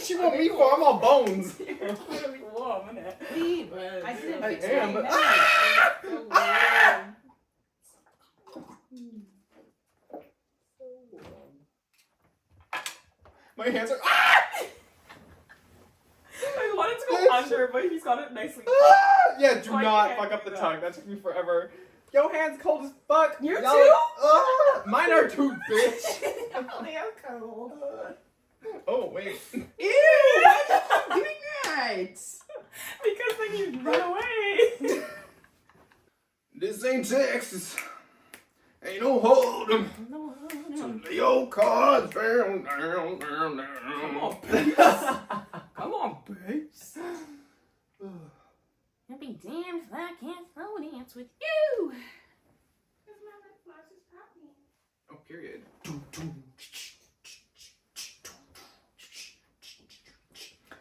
she want me for? I'm all bones. You're really warm, isn't it? I didn't I fix am, my but- neck. So warm. My hands are. I wanted to go under, but he's got it nicely tucked. Yeah, do I not can't fuck up do the that. tongue. That took me forever. Yo, hands cold as fuck. You Y'all too? Mine are too, bitch. They are cold. Oh, wait. Ew! Why did you keep doing that? Because then you run away. This ain't Texas. Ain't no hold'em. So lay your cards down. Come on, babes. Come on, babes. I'll be damned if I can't slow dance with you. Oh, period.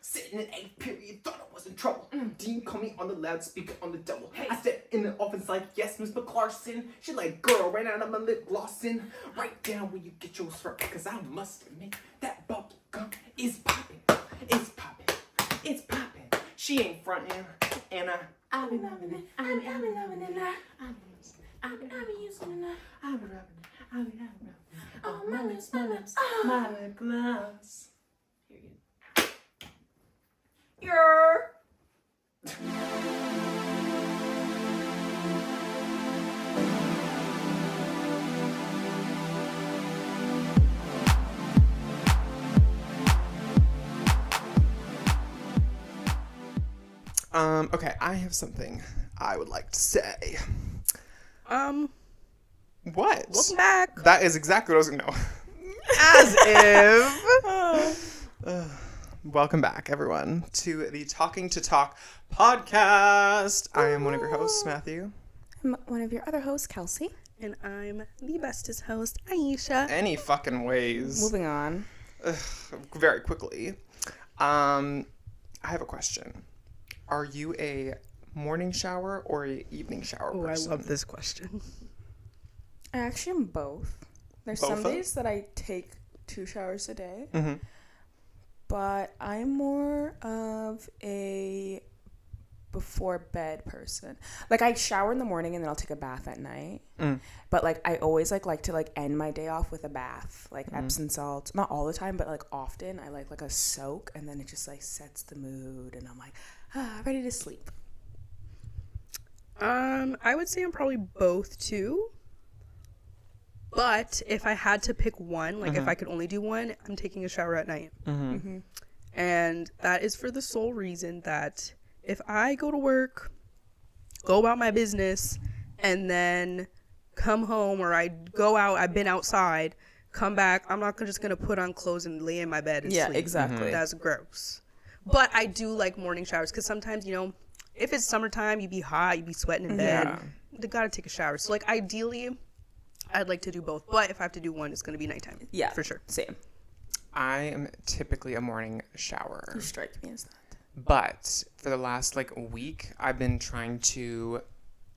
Sitting in 8th period, thought I was in trouble. Dean called me on the loudspeaker on the double. Hey. I stepped in the office like, yes, Miss McClarson. She like, girl, right out of my lip glossing. Right down where you get yours from. Cause I must admit, that bubble gum is popping. It's popping. It's popping. She ain't frontin'. And I be loving it. I be loving it. I be using it. I be rubbing it. I be rubbing it. Oh, my lips, my lip gloss. Period. You're. Okay, I have something I would like to say. What? Welcome back. That is exactly what I was gonna know. As if. Welcome back, everyone, to the Talking to Talk podcast. I am one of your hosts, Matthew. I'm one of your other hosts, Kelsey. And I'm the bestest host, Aisha. Any fucking ways. Moving on. Very quickly. I have a question. Are you a morning shower or a evening shower Oh, I person? love this question. I actually am both. There's Both some of? days that I take 2 showers a day, Mhm. but I'm more of a before bed person. Like I shower in the morning and then I'll take a bath at night. But like I always like to like end my day off with a bath, like Epsom salt. Not all the time, but like often I like a soak, and then it just like sets the mood, and I'm like ready to sleep. I would say I'm probably both too. But if I had to pick one, like if I could only do one, I'm taking a shower at night. And that is for the sole reason that if I go to work, go about my business, and then come home, or I go out, I've been outside, come back, I'm not just going to put on clothes and lay in my bed and Yeah, sleep. exactly. That's gross. But I do like morning showers because sometimes, you know, if it's summertime, you be hot, you be sweating in bed. You gotta take a shower. So like ideally, I'd like to do both. But if I have to do one, it's gonna be nighttime. Yeah, for sure. Same. I am typically a morning shower. You strike me as that. But for the last like week, I've been trying to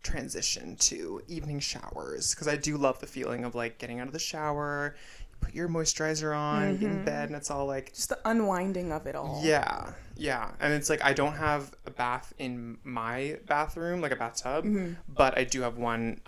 transition to evening showers because I do love the feeling of like getting out of the shower, you put your moisturizer on, you get in bed, and it's all like Just the unwinding of it all. yeah. And it's like I don't have a bath in my bathroom, like a bathtub, but I do have one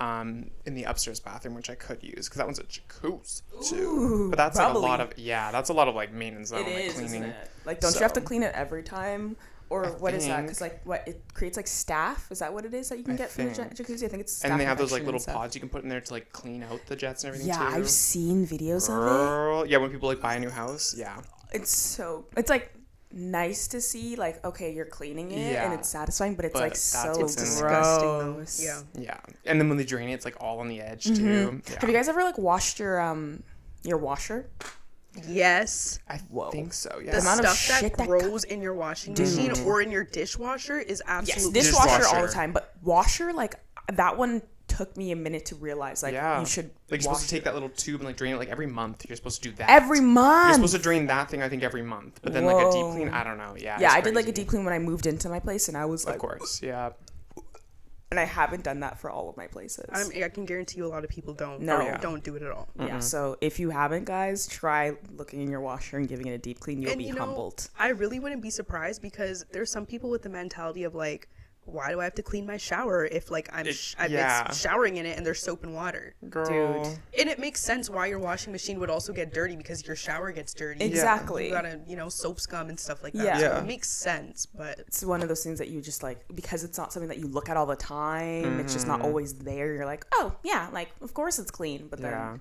in the upstairs bathroom, which I could use because that one's a jacuzzi too. But that's bubbly. like a lot of that's a lot of like maintenance. It like is, cleaning. isn't it? Like, don't you have to So- clean it every time? Or what is that? think- Because, like, what, it creates, like, staph? Is that what it is that you can I get from the think. jacuzzi? I think it's staph And they have those like infection little and stuff. pods you can put in there to like clean out the jets and everything Yeah, too. I've seen videos of Girl. Yeah, when people like buy a new house. Yeah. it. It's so... It's, like, nice to see, like, okay, you're cleaning it Yeah. and it's satisfying, but it's, But like, that's so what's in there. gross. Disgusting, though. Yeah. Yeah. And then when they drain it, it's like all on the edge too. Yeah. Have you guys ever, like, washed your washer? Yes. I think so. The Yeah. amount of stuff shit that that grows in your washing machine or in your dishwasher is Yes, absolutely dishwasher all Dishwasher. the time. But washer, like, that one took me a minute to realize, like, Yeah. you should Like you're wash supposed to it. take that little tube and like drain it like every month. You're supposed to do that. Every month! You're supposed to drain that thing, I think, every month. But then like a deep Whoa. clean, I don't know. Yeah. Yeah, it's I did like a crazy. deep clean when I moved into my place, and I was like, Of course. Yeah. And I haven't done that for all of my places. I can guarantee you a lot of people don't. No. Don't do it at all. Yeah, so if you haven't, guys, try looking in your washer and giving it a deep clean. You'll And be humbled. I really wouldn't be surprised because there's some people with the mentality of like, why do I have to clean my shower if like I'm showering in it and there's soap and water? Girl. Dude. And it makes sense why your washing machine would also get dirty because your shower gets dirty. Exactly. You gotta, soap scum and stuff like that. Yeah. So Yeah. it makes sense, but It's one of those things that you just like, because it's not something that you look at all the time. It's just not always there. You're like, oh, yeah, like, of course it's clean. But then, Yeah.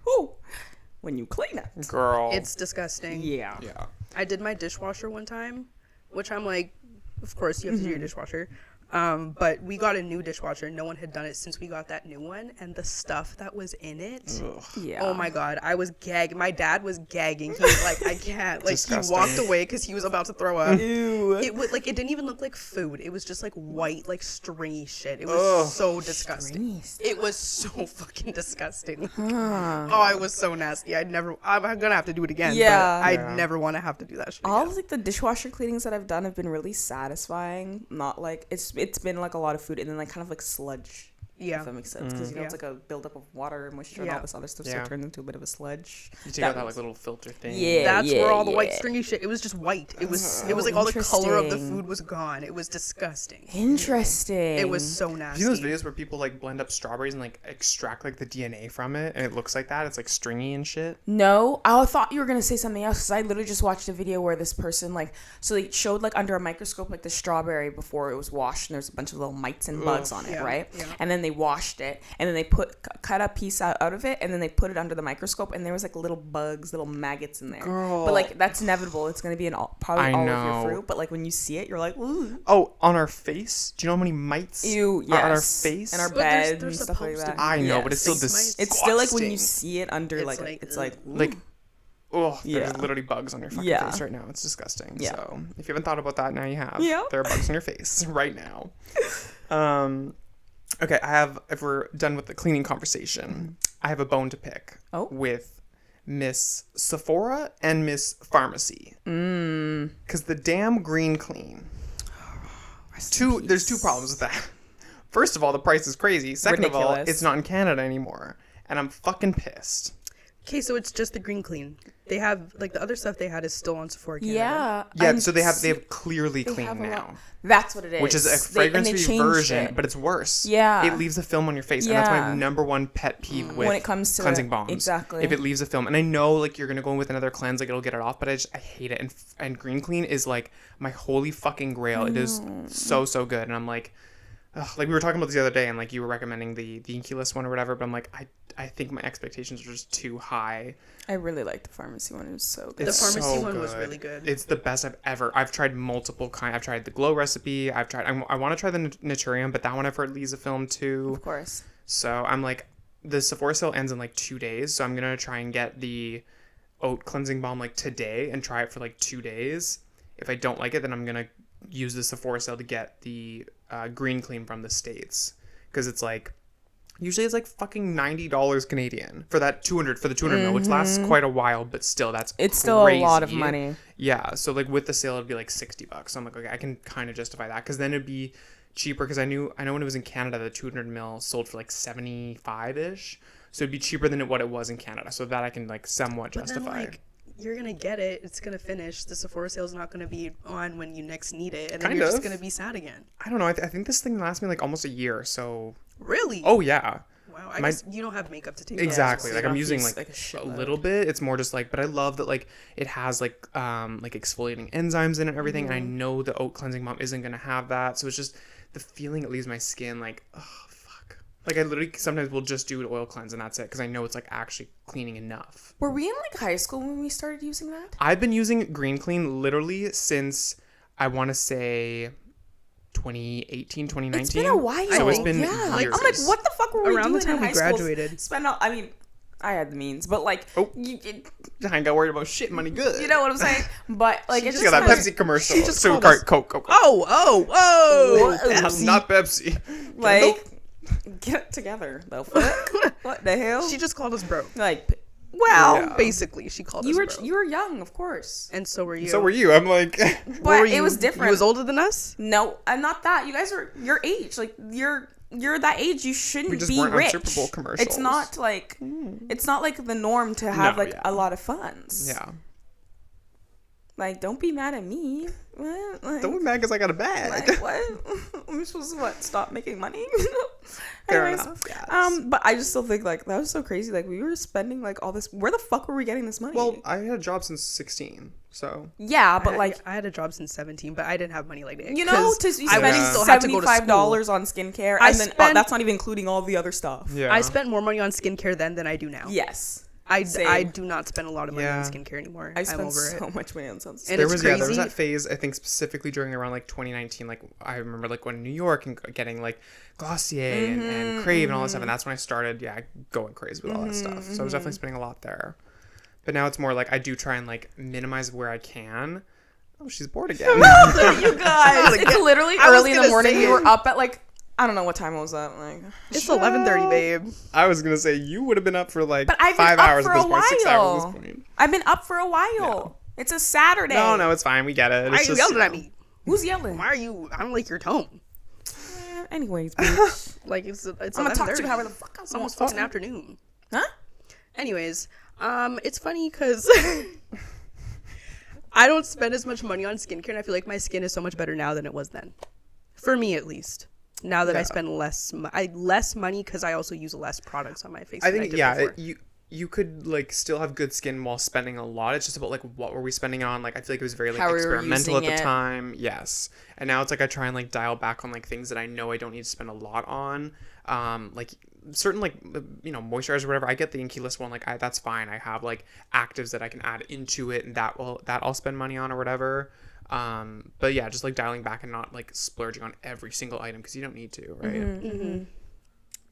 when you clean it. Girl. it's disgusting. Yeah. Yeah. I did my dishwasher one time, which I'm like, of course you have to do your dishwasher. But we got a new dishwasher. No one had done it since we got that new one, and the stuff that was in it. Yeah. Oh my god, I was gagging. My dad was gagging. He was like, I can't. Like Disgusting. he walked away because he was about to throw up. Ew. It was like it didn't even look like food. It was just like white, like stringy shit. It was so disgusting. It was so fucking disgusting. Oh, it was so nasty. I'm gonna have to do it again. Yeah. But Yeah. I'd never want to have to do that shit All again. of like the dishwasher cleanings that I've done have been really satisfying. Not like it's been like a lot of food and then like kind of like sludge. Yeah. If that makes sense, because it's like a buildup of water and moisture and all Yeah. this other stuff, so Yeah. it turns into a bit of a sludge. You take out that like little filter thing. Yeah. That's where all the white stringy shit. It was just white. It was like all the color of the interesting. food was gone. It was disgusting. Interesting. It was so Have nasty. you seen those videos where people like blend up strawberries and like extract like the DNA from it and it looks like that? It's like stringy and shit. No, I thought you were gonna say something else because I literally just watched a video where this person so they showed like under a microscope like the strawberry before it was washed and there's a bunch of little mites and bugs on it, Yeah, right? yeah. And then they washed it and then they cut a piece out of it and then they put it under the microscope and there was like little bugs, little maggots in there. Girl. But like that's inevitable. It's gonna be probably I all of know. your fruit. But like when you see it, you're like, ooh, Oh, on our face? Do you know how many mites ew, are on our yes, face? and our But they're beds they're and stuff like supposed to that. be. I know, but it's still Face mites. disgusting. It's still like when you see it under It's it's like, like like, oh, Yeah. there's literally bugs on your fucking Yeah. face right now. It's disgusting. Yeah. So if you haven't thought about that, now you have. Yeah. There are bugs on your face right now. Okay, if we're done with the cleaning conversation, I have a bone to pick with Miss Sephora and Miss Pharmacy. Because the damn green clean. There's two problems with that. First of all, the price is crazy. Second of all, Ridiculous. it's not in Canada anymore. And I'm fucking pissed. Okay, so it's just the green clean. They have like the other stuff they had is still on Sephora Canada. yeah, Yeah, I'm so they have see- clearly they clean have a lot- now. That's what it is. Which is a and fragrance-free changed version, it. but it's worse. Yeah. It leaves a film on your face, and that's my Yeah. number one pet peeve with When it comes to cleansing it, balms. exactly. If it leaves a film, and I know like you're gonna go in with another cleanse, like it'll get it off, but I hate it. And green clean is like my holy fucking grail. It is so good, and I'm like. Ugh, like we were talking about this the other day, and like you were recommending the Inculus one or whatever, but I'm like I think my expectations are just too high. I really like the pharmacy one. It was so good. The It's pharmacy so one was really good. It's the best I've tried multiple kind. I've tried the Glow recipe. I want to try the Naturium, but that one I've heard leaves a film too. Of course. So I'm like, the Sephora sale ends in like 2 days, so I'm gonna try and get the oat cleansing balm like today and try it for like 2 days. If I don't like it, then I'm gonna use the Sephora sale to get the green clean from the States, because it's like usually it's like fucking $90 Canadian for the 200 mil, which lasts quite a while, but still it's still a lot of crazy. money. Yeah, so like with the sale it'd be like $60. So I'm like, okay, I can kind of justify that, because then it'd be cheaper, because I know when it was in Canada the 200 mil sold for like 75-ish, so it'd be cheaper than what it was in Canada, so that I can like somewhat But then, justify. like, you're gonna get it. It's gonna finish. The Sephora sale's not gonna be on when you next need it, and then Kind you're of. just gonna be sad again. I don't know. I think this thing lasts me like almost a year. So. Really? Oh yeah. Wow. I my- guess you don't have makeup to take. Exactly. so Like you I'm don't using use, like like, a a shitload. little bit. It's more just like, but I love that like it has like exfoliating enzymes in it and everything. And I know the oat cleansing balm isn't gonna have that. So it's just the feeling it leaves my skin like, oh fuck. Like I literally sometimes will just do an oil cleanse and that's it, because I know it's like actually cleaning enough. Were we in like high school when we started using that? I've been using Green Clean literally since I want to say 2018, 2019. It's been a while. So it's been yeah. years. I'm like, what the fuck were we Around doing the time in we high school? graduated. Spend all. I mean, I had the means, but like, Oh. you I ain't got worried about shit money good. you know what I'm saying? But like, it's She just got that kind of- Pepsi commercial. she just so called Coke, us- Coke. Oh. Pepsi. Not Pepsi. like, get it together, though. What the hell? She just called us broke. like, Well, Yeah. basically, she called you us were broke. you were young, of course, And so were you. So were you. I'm like, but Were it you- was different. You was older than us? No, and not that. You guys are your age. Like you're you're that age, you shouldn't We just be weren't on rich. Super Bowl commercials. It's not like the norm to have No, like yeah. a lot of funds. Yeah. Like, don't be mad at me. What? Like, Don't be mad because I got a bag. like, what? I'm supposed to stop making money? Fair Anyways, enough. Yes. but I just still think like that was so crazy. Like we were spending like all this. Where the fuck were we getting this money? Well, I had a job since 16, so yeah, but like I had a job since 17, but I didn't have money like that. you know, to I spending Yeah. still have to go to $75 on skincare, I and then spent- that's not even including all the other stuff. yeah. I spent more money on skincare then than I do now. Yes, I same. do not spend a lot of money Yeah. on skincare anymore. I I'm spent over so it. much money on sunscreen. And there it's was there was crazy. that phase I think specifically during around like 2019. Like I remember like going to New York and getting like Glossier and Crave and all that stuff, and that's when I started going crazy with all that stuff. So I was definitely spending a lot there. But now it's more like I do try and like minimize where I can. Oh, she's bored again. You guys, it's literally I was early in the gonna morning. say We were it. up at like I don't know what time was that. Like It's 11:30, babe. I was gonna say you would have been up for like But I've been 5 up hours for at this a point, 6 hours while. at this point. I've been up for a while. It's a Saturday. No, it's fine. We get it. Why are It's you just, yelling at me? Who's yelling? Why are you? I don't like your tone. Anyways, bitch. Like it's I'm gonna talk to 11:30. you however the fuck I It's almost want. fucking afternoon. Huh? Anyways, it's funny because I don't spend as much money on skincare, and I feel like my skin is so much better now than it was then. For me, at least. Now that I Yeah. spend less money because I also use less products on my face. I than think did yeah, before. you could like still have good skin while spending a lot. It's just about like what were we spending on? Like I feel like it was very like How we were experimental at using the it. time. Yes, and now it's like I try and like dial back on like things that I know I don't need to spend a lot on. Like certain like moisturizer or whatever. I get the Inky List one. Like that's fine. I have like actives that I can add into it, and that I'll spend money on or whatever. But yeah, just like dialing back and not like splurging on every single item because you don't need to, right?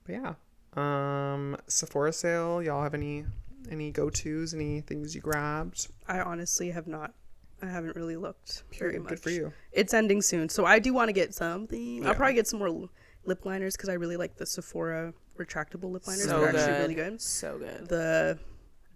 But yeah. Sephora sale, y'all have any go-tos, any things you grabbed? I honestly have not. I haven't really looked very much. Good for you. It's ending soon, so I do want to get something. Yeah. I'll probably get some more lip liners because I really like the Sephora retractable lip liners. So They're actually good. really good. So good. The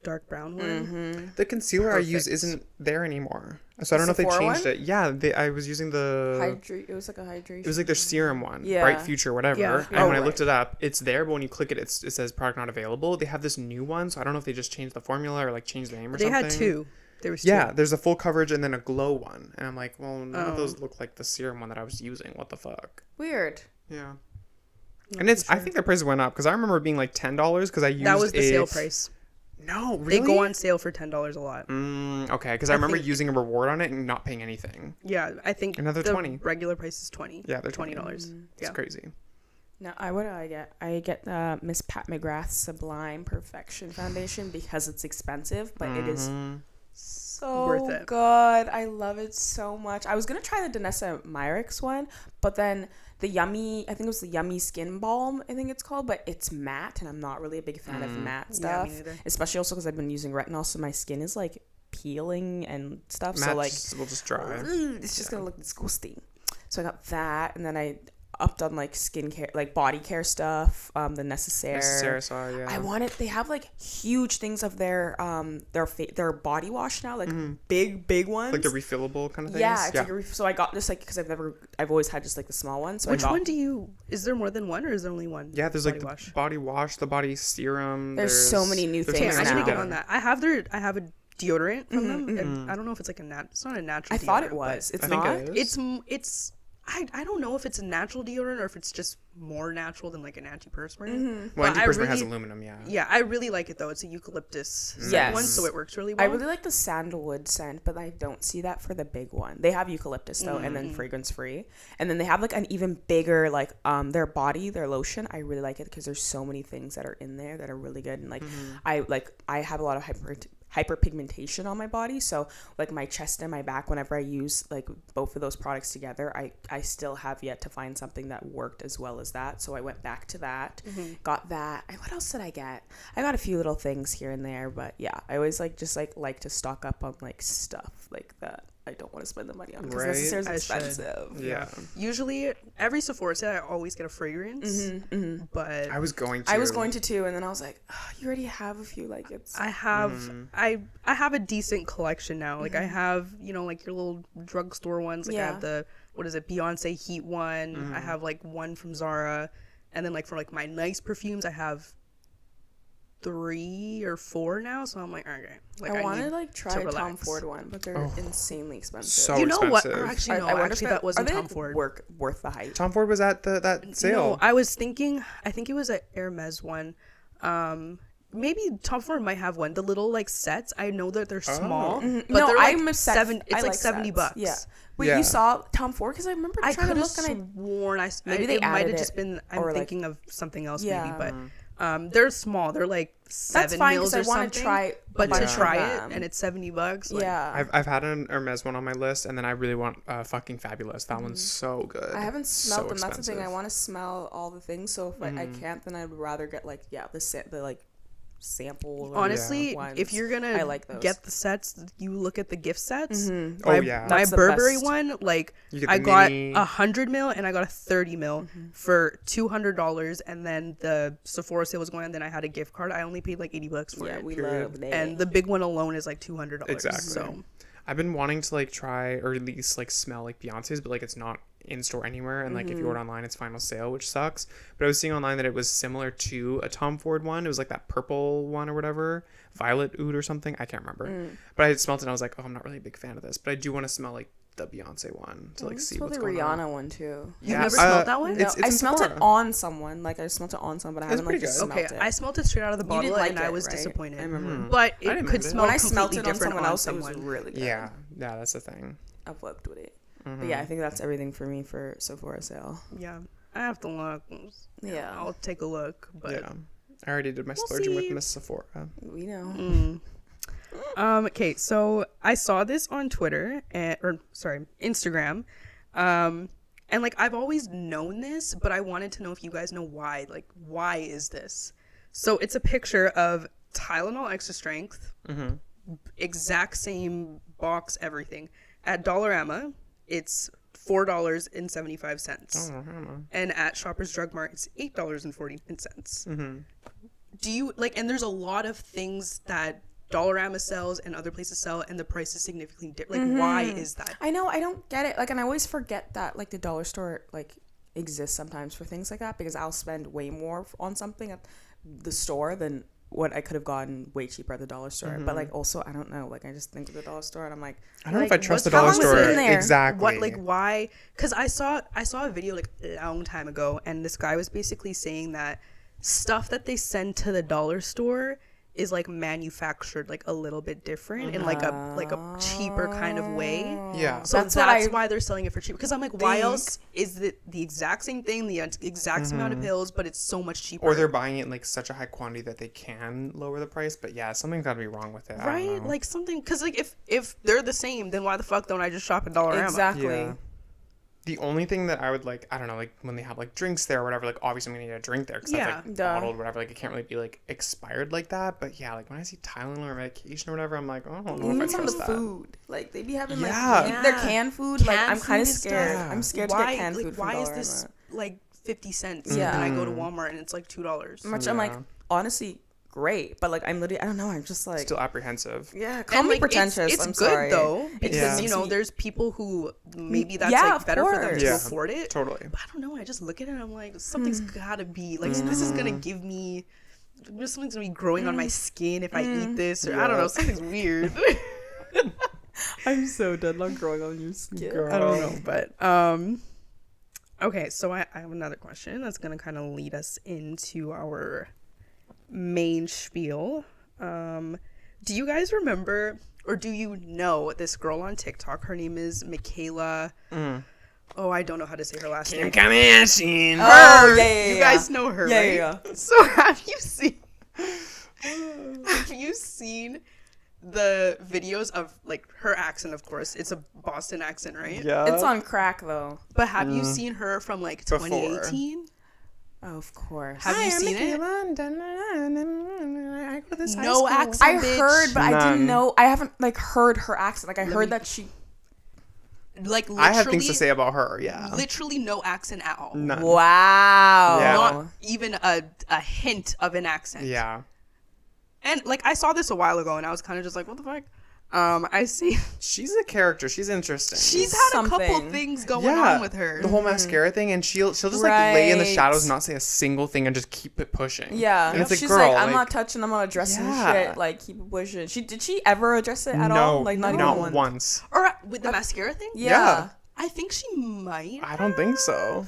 dark brown one. The concealer I use Perfect. isn't there anymore, so I don't know if they Sephora changed one? it. Yeah, I was using the. Hydrate. It was like a hydration. It was like their serum one, Yeah. Bright Future, whatever. Yeah. And Oh, when I right. looked it up, it's there, but when you click it, it says product not available. They have this new one, so I don't know if they just changed the formula or like changed the name or They something. had two. There was Yeah, two. there's a full coverage and then a glow one, and I'm like, well, none of Oh. those look like the serum one that I was using. What the fuck? Weird. Yeah. And I think the price went up because I remember it being like $10 because I used That was the sale price. No, really? They go on sale for $10 a lot. Okay, because I remember think- using a reward on it and not paying anything. Yeah, I think Another the 20. regular price is 20. Yeah, they're $20. It's Yeah. crazy. No, what do I get? I get Miss Pat McGrath's Sublime Perfection Foundation because it's expensive, but it is so Worth it. good. I love it so much. I was gonna try the Danessa Myricks one, but then the Yummy, I think it was the Yummy Skin Balm, I think it's called, but it's matte, and I'm not really a big fan of matte Yeah, stuff, me neither. especially also because I've been using retinol, so my skin is like peeling and stuff. Matte so like, will just dry. it's just gonna look disgusting. So I got that, and then I upped on like skincare, like body care stuff, the Necessaire. Yeah. I wanted. They have like huge things of their body wash now, like big ones. like the refillable kind of things. yeah, it's like so I got this like because I've always had just like the small one. So Which I got, one do you? Is there more than one, or is there only one? Yeah, there's body like wash. the body wash, the body serum. There's so many new there's things something I else need to you get on that. I have a deodorant from them. And I don't know if it's like it's not a natural. I thought it deodorant, was. but It's I think not. it is. It's I don't know if it's a natural deodorant or if it's just more natural than like an antiperspirant. Well, But I antiperspirant has really- aluminum, yeah. Yeah, I really like it though. It's a eucalyptus scent Yes. one, so it works really I well. really like the sandalwood scent, but I don't see that for the big one. They have eucalyptus though, and then fragrance free, and then they have like an even bigger like their lotion. I really like it because there's so many things that are in there that are really good, and like I have a lot of hyperpigmentation on my body, so like my chest and my back, whenever I use like both of those products together, I still have yet to find something that worked as well as that, so I went back to that, got that. And what else did I get? I got a few little things here and there, but yeah, I always like to stock up on like stuff like that I don't want to spend the money on because Right. necessarily I should. expensive. Yeah. Usually, every Sephora sale, I always get a fragrance, but I was going to. I was going to too, and then I was like, oh, you already have a few, like it's I have I have a decent collection now. Like I have, like your little drugstore ones. Like I Yeah. have the Beyonce Heat one. I have like one from Zara. And then like for like my nice perfumes, I have 3 or 4 now. So I'm like, okay. Like I want need to like try a Tom relax. Ford one, but they're insanely expensive. So you know what? expensive. Or actually, no. I wonder Actually, if that wasn't are they, Tom like, Ford. worth the hype. Tom Ford was at that No, sale. I was thinking. I think it was an Hermes one. Maybe Tom Ford might have one. The little like sets. I know that they're small, but No, they're like I'm obsessed. seven. It's I like $70. sets. Yeah. Wait, Yeah. you saw Tom Ford? Because I remember I trying to could have look and sworn Maybe they it might added have just it, been. I'm or, like- thinking of something else Yeah. maybe, but they're small. They're like that's 7 fine mils because or I want to something. try. But to bunch of try them. it and it's $70. Like, Yeah. I've had an Hermes one on my list, and then I really want fucking Fabulous. That one's so good. I haven't smelled So them. That's the thing. I expensive. want to smell all the things. So if I can't, then I'd rather get like the like sample. Or honestly, ones. if you're gonna I like those. get the sets, you look at the gift sets. Mhm. Oh, yeah. my That's the Burberry best. one, like You get I the got mini- 100 mil and I got a 30 mil for $200, and then the Sephora sale was going on. Then I had a gift card. I only paid like $80 for yeah, it, we period. love that. and the big one alone is like $200. Exactly. So I've been wanting to like try or at least like smell like Beyonce's, but like it's not in store anywhere. And like if you order online, it's final sale, which sucks. But I was seeing online that it was similar to a Tom Ford one. It was like that purple one or whatever, violet oud or something. I can't remember. But I had smelled it and I was like, oh, I'm not really a big fan of this. But I do want to smell like the Beyonce one to like see smell what's the going Rihanna on. one too. you've never smelled that one? No, It's I in smelled it Sephora. on someone. Like I smelled it on someone, but I It's haven't like pretty just good. smelled Okay, it. I smelled it straight out of the You bottle didn't like and I it, was right? disappointed. I remember. But I it didn't could mind it. smell When I smelled completely it on different someone else, someone. it was really good. Yeah, that's the thing. I fucked with it. But yeah, I think that's everything for me for Sephora sale. Yeah, I have to look. Yeah. I'll take a look. But Yeah, I already did my We'll splurging with see. Miss Sephora. We know. Okay, so I saw this on Twitter Instagram. And like I've always known this, but I wanted to know if you guys know why. Like, why is this? So it's a picture of Tylenol Extra Strength, exact same box, everything. At Dollarama, it's $4.75, and at Shoppers Drug Mart, it's $8.49. Do you like? And there's a lot of things that Dollarama sells and other places sell, and the price is significantly different. Like, why is that? I know, I don't get it. Like, and I always forget that like the dollar store like exists sometimes for things like that, because I'll spend way more on something at the store than what I could have gotten way cheaper at the dollar store. But like also, I don't know. Like, I just think of the dollar store and I'm like, I don't know if I trust the how dollar long was store it in there? exactly. What, like, why? Because I saw a video like a long time ago, and this guy was basically saying that stuff that they send to the dollar store is like manufactured like a little bit different in like a cheaper kind of way. Yeah. So That's that's, what why they're selling it for cheap. Because I'm like, why else is it the exact same thing, the exact same amount of pills, but it's so much cheaper? Or they're buying it in like such a high quantity that they can lower the price. But yeah, something's got to be wrong with it. I don't right? know. Like something. Because like if they're the same, then why the fuck don't I just shop at Dollarama? exactly. Yeah. The only thing that I would like, I don't know, like when they have like drinks there or whatever, like obviously I'm gonna need a drink there because Yeah. that's like Duh. bottled or whatever. Like it can't really be like expired like that. But yeah, like when I see Tylenol or medication or whatever, I'm like, oh, I don't know if I Even some of trust the that. food, like they be having like Yeah. their canned food. Like Canned I'm kind of food and scared. stuff. I'm scared Why? to get canned Like, food from why is Dollarama. this like 50 cents? Yeah. And I go to Walmart and it's like $2. Which I'm like, Yeah. honestly, great, but like I'm literally, I don't know. I'm just like, Still apprehensive. yeah, call And, me like, pretentious. It's I'm good sorry. though, because Yeah. you know there's people who maybe that's Yeah, like of better for them course. to Yeah. afford it. Totally. But I don't know. I just look at it and I'm like, something's gotta be like this is gonna give me. Something's gonna be growing on my skin if I eat this, or I don't know. Something's weird. I'm so dead on growing on your skin. I don't know, but okay. So I have another question that's gonna kind of lead us into our main spiel. Do you guys remember, or do you know this girl on TikTok? Her name is Mikayla. Oh, I don't know how to say her last name. Kardashian. Oh, yeah, You guys know her, Yeah, right? yeah. So have you seen the videos of like her accent? Of course, it's a Boston accent, right? Yeah. It's on crack though. But have you seen her from like Before. 2018? Oh, of course. Have you seen it? I go to this high No school. accent. I bitch. heard, but I None. didn't know. I haven't like heard her accent. Like I Let heard me- that she. Like literally, I have things to say about her. Yeah. literally no accent at all. None. Wow. Yeah. Not even a hint of an accent. Yeah. And like I saw this a while ago, and I was kind of just like, what the fuck? I see She's a character. She's interesting. she's had a couple Something. things going on with her. The whole mascara thing, and she'll just like lay in the Right. shadows, not say a single thing, and just keep it pushing. Yeah, and it's like, she's girl, like, I'm not touching, I'm not addressing Yeah. shit. Like, keep it pushing. Did she ever address it at no, all? Like, not not even once. Or with the mascara thing? Yeah. I think she might. I don't think so.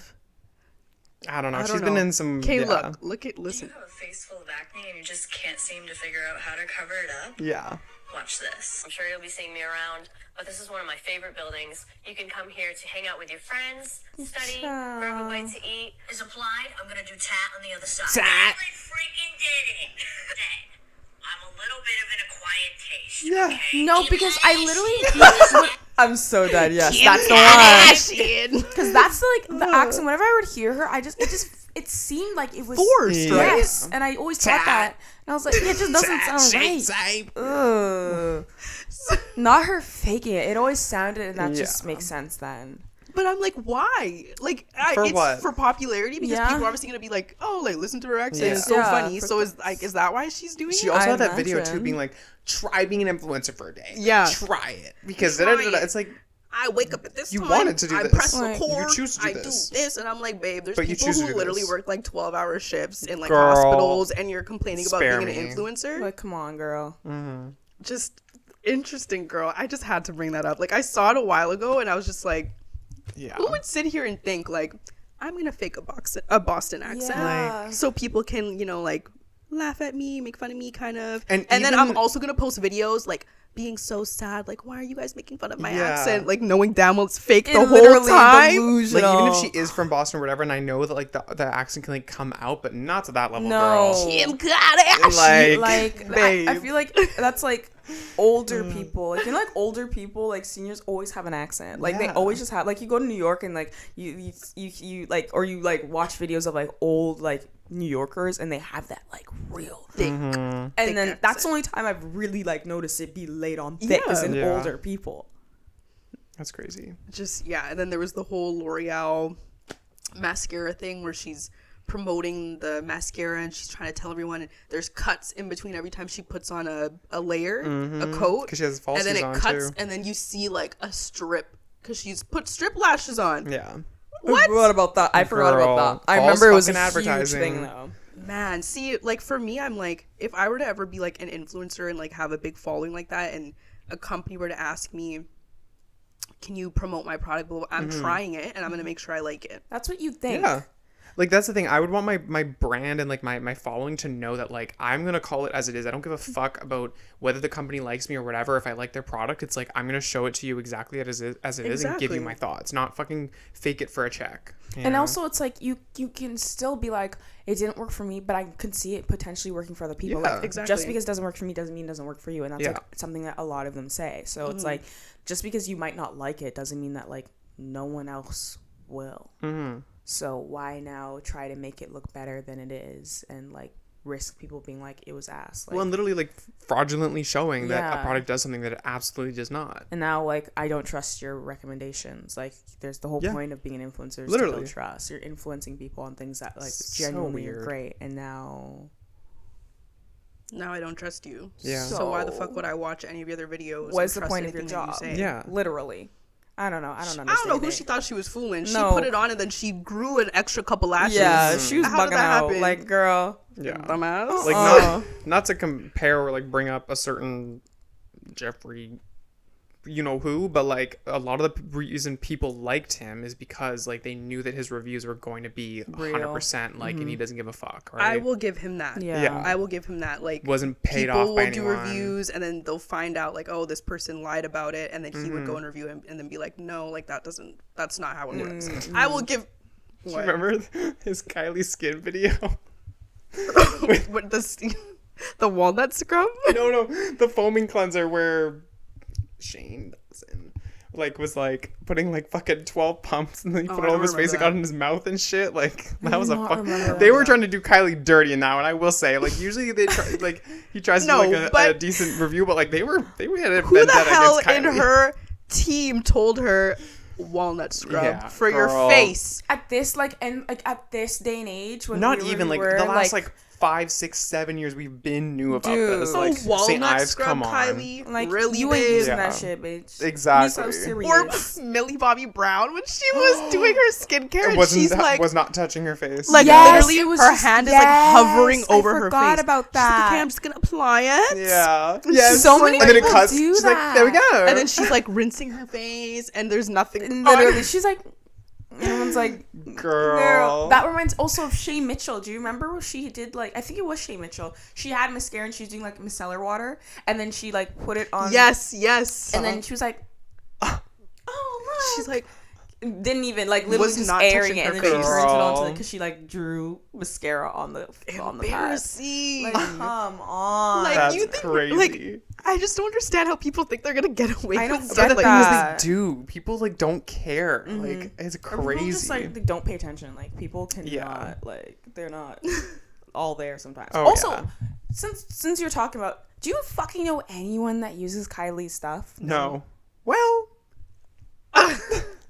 I don't know. I don't She's been know. in some. Okay, yeah. listen. You have a face full of acne and you just can't seem to figure out how to cover it up? Yeah. Watch this. I'm sure you'll be seeing me around, but this is one of my favorite buildings. You can come here to hang out with your friends, study, grab a bite to eat. Is applied. I'm gonna do tat on the other side. Tat. I freaking did it. Then, I'm a little bit of an acquired taste. Yeah. Okay? No, Kim because I Kardashian. literally. I'm so dead. Yes, that's the one. Because that's like the accent. Whenever I would hear her, it seemed like it was Forced, right? Yes, and I always thought that, and I was like, it just doesn't sound right. Ugh. Not her faking it. It always sounded, and that just Yeah. makes sense then. But I'm like, why? Like, For it's what? for popularity because Yeah. people are obviously gonna be like, oh, like listen to her accent, Yeah. it's so Yeah, funny. for So is that why she's doing She it? also I had that video too, imagine. being like, "Try being an influencer for a day. Yeah. try it because Try da-da-da-da." it. It's like, I wake up at this You time. wanted to do I this. press Like, you record. choose to do I this. do this, and I'm like, babe, there's But you people choose to who do literally this. work like 12-hour shifts in like Girl. hospitals, and you're complaining about Spare being an me. influencer. Like, come on, girl. Just interesting, girl. I just had to bring that up. Like, I saw it a while ago, and I was just like, yeah. who would sit here and think like, I'm gonna fake a Boston accent Yeah. so people can, like, laugh at me, make fun of me, kind of. And then even- I'm also gonna post videos like being so sad, like, why are you guys making fun of my Yeah. accent? Like, knowing damn well it's fake the It whole literally time. delusional. Like, even if she is from Boston or whatever, and I know that like the accent can like come out, but not to that level, No. girl. Kim Kardashian. Like, Like, babe. I feel like that's like older people. Like, like older people, like seniors always have an accent. Like they Yeah. always just have. Like you go to New York and like you like, or you like watch videos of like old like New Yorkers and they have that like real thick. Mm-hmm. And then that's accent. the only time I've really like noticed it be laid on thick is in Yeah. older people. That's crazy. Just and then there was the whole L'Oreal mascara thing where she's promoting the mascara and she's trying to tell everyone there's cuts in between every time she puts on a layer, a coat, 'Cause she has and then falsies it on, cuts too. and then you see like a strip because she's put strip lashes on. Yeah. What? Forgot about that. I forgot Girl, about that. I false remember it was a fucking huge advertising. thing though. Man, see, like for me, I'm like, if I were to ever be like an influencer and like have a big following like that, and a company were to ask me, "Can you promote my product?" Well, I'm trying it, and I'm gonna make sure I like it. That's what you think. Yeah. Like, that's the thing. I would want my brand and like my following to know that like I'm gonna call it as it is. I don't give a fuck about whether the company likes me or whatever. If I like their product, it's like I'm gonna show it to you exactly as it is and give Exactly. you my thoughts, not fucking fake it for a check. you And know? also, it's like you can still be like, it didn't work for me, but I could see it potentially working for other people. Yeah. Like, Exactly. just because it doesn't work for me doesn't mean it doesn't work for you, and that's Yeah. like something that a lot of them say. So it's like, just because you might not like it doesn't mean that like no one else will. Mm-hmm. So why now try to make it look better than it is and like risk people being like it was ass? Like, Well, and literally like fraudulently showing that a Yeah. product does something that it absolutely does not. and now like I don't trust your recommendations. Like there's the whole Yeah. point of being an influencer is to Literally. build trust. You're influencing people on things that like So genuinely are weird. great, and now Now I don't trust you. Yeah. So why the fuck would I watch any of your other videos? what's or the trust point of your anything that job? you say? Yeah. Literally. I don't know. I don't understand. I don't know who it. she thought she was fooling. She No. put it on and then she grew an extra couple lashes. Yeah, she was How did bugging that out. happen? Like, girl. Yeah. Dumbass. Like not to compare or like bring up a certain Jeffrey you know who, but like a lot of the reason people liked him is because like they knew that his reviews were going to be 100% like and he doesn't give a fuck, right? I will give him that. Yeah. I will give him that. Like, Wasn't paid people off by will do anyone. reviews and then they'll find out like, oh, this person lied about it, and then he would go and review him and then be like, no, like that's not how it works. I will give. Do you What? remember his Kylie Skin video? What the walnut scrub? no, the foaming cleanser where Shane Dawson like was like putting like fucking 12 pumps and then he Oh, put I it all don't over his face and remember got in his mouth and shit. Like that was a not fuck. remember They that. were trying to do Kylie dirty in that one. I will say, like usually they try, like he tries to No, do like a but- decent review, but like they had a Who the vendetta hell against in Kylie. her team told her walnut scrub Yeah, for girl. your face? At this like and like at this day and age when Not we even like were, the last like 5, 6, 7 years we've been new about Dude. this. Oh, Like St. walnut Ives, scrub come on. Kylie. Like, really, you ain't babe? using Yeah. that shit, bitch. Exactly. Be so serious. Or Millie Bobby Brown when she was doing her skincare, and Wasn't she's like, was not touching her face. like Yes, literally, it was her just- hand is like hovering yes, over I her forgot face. about She's like, that. okay, I'm just gonna apply it. Yeah. Yes. So many and then it people cuts. do She's like, there we that. go. And then she's like rinsing her face, and there's nothing. Literally, she's like, everyone's like, girl. That reminds also of Shay Mitchell. Do you remember what she did? Like, I think it was Shay Mitchell. She had mascara and she was doing like micellar water, and then she like put it on. Yes. And then she was like, oh look. She's like, Didn't even like literally Was just not airing touching it, her and then she face. turns it onto Girl. because she like drew mascara on the pad. embarrassing. Like, come on. Like, That's you think, crazy. like, I just don't understand how people think they're gonna get away I with don't stuff get like that. They do. People like don't care. Like it's Or people crazy. just like they don't pay attention. Like people cannot Yeah. like they're not all there sometimes. Oh, also, yeah. since you're talking about, do you fucking know anyone that uses Kylie's stuff? No. Well,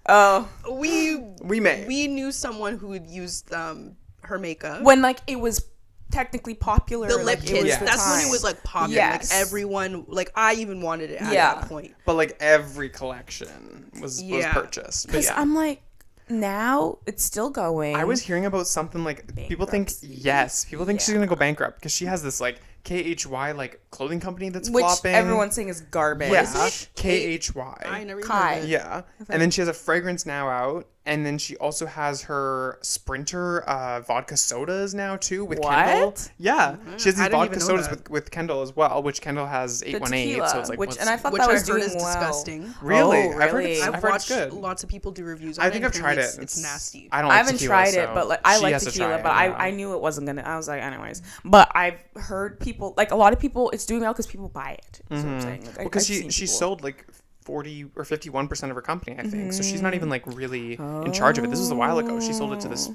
Oh, we may. We knew someone who had used her makeup. when like it was technically popular. The like, lip it was kits. the That's when time. it was like popular. Yes. Like everyone, like I even wanted it at Yeah. that point. But like every collection was Yeah. purchased. But Because yeah. I'm like, now it's still going. I was hearing about something like people think people think she's gonna go bankrupt because she has this like KHY like clothing company that's which flopping. everyone's saying is garbage. yeah, it? KHY. I never even Kai. heard of it. Yeah, and then she has a fragrance now out, and then she also has her Sprinter vodka sodas now too with Kendall. What? Yeah, she has I these didn't vodka even know sodas that. with Kendall as well, which Kendall has The 818. tequila, So it's like, which what's- and I thought Which that I was heard doing is well. disgusting. really, Oh, I've heard really? it's, I've I've heard it's watched good. lots of people do reviews on I it. think and I've tried apparently it. It's nasty. I don't. I Like haven't tequila, tried it, so but like I she like has to tequila, try it, but yeah. I knew it wasn't gonna. I was like, anyways. But I've heard people like a lot of people. It's doing well because people buy it. That's what I'm saying. Like, because I've seen she people. sold like 40 or 51% of her company, I think. So she's not even like really in charge of it. This was a while ago. She sold it to this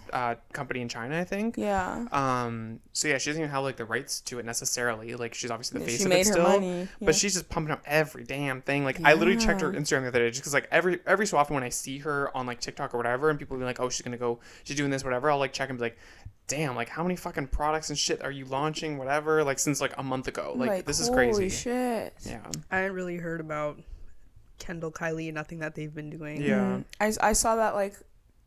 company in China, I think. Yeah. So yeah, she doesn't even have like the rights to it necessarily. Like she's obviously the face She of made it her still. money, yeah. But she's just pumping out every damn thing. Like I literally checked her Instagram the other day just because like every so often when I see her on like TikTok or whatever, and people be like, oh, she's doing this, whatever. I'll like check and be like, damn, like how many fucking products and shit are you launching, whatever, like since like a month ago. Like this is crazy. Holy shit. Yeah. I hadn't really heard about Kendall, Kylie, nothing that they've been doing. Yeah. I saw that like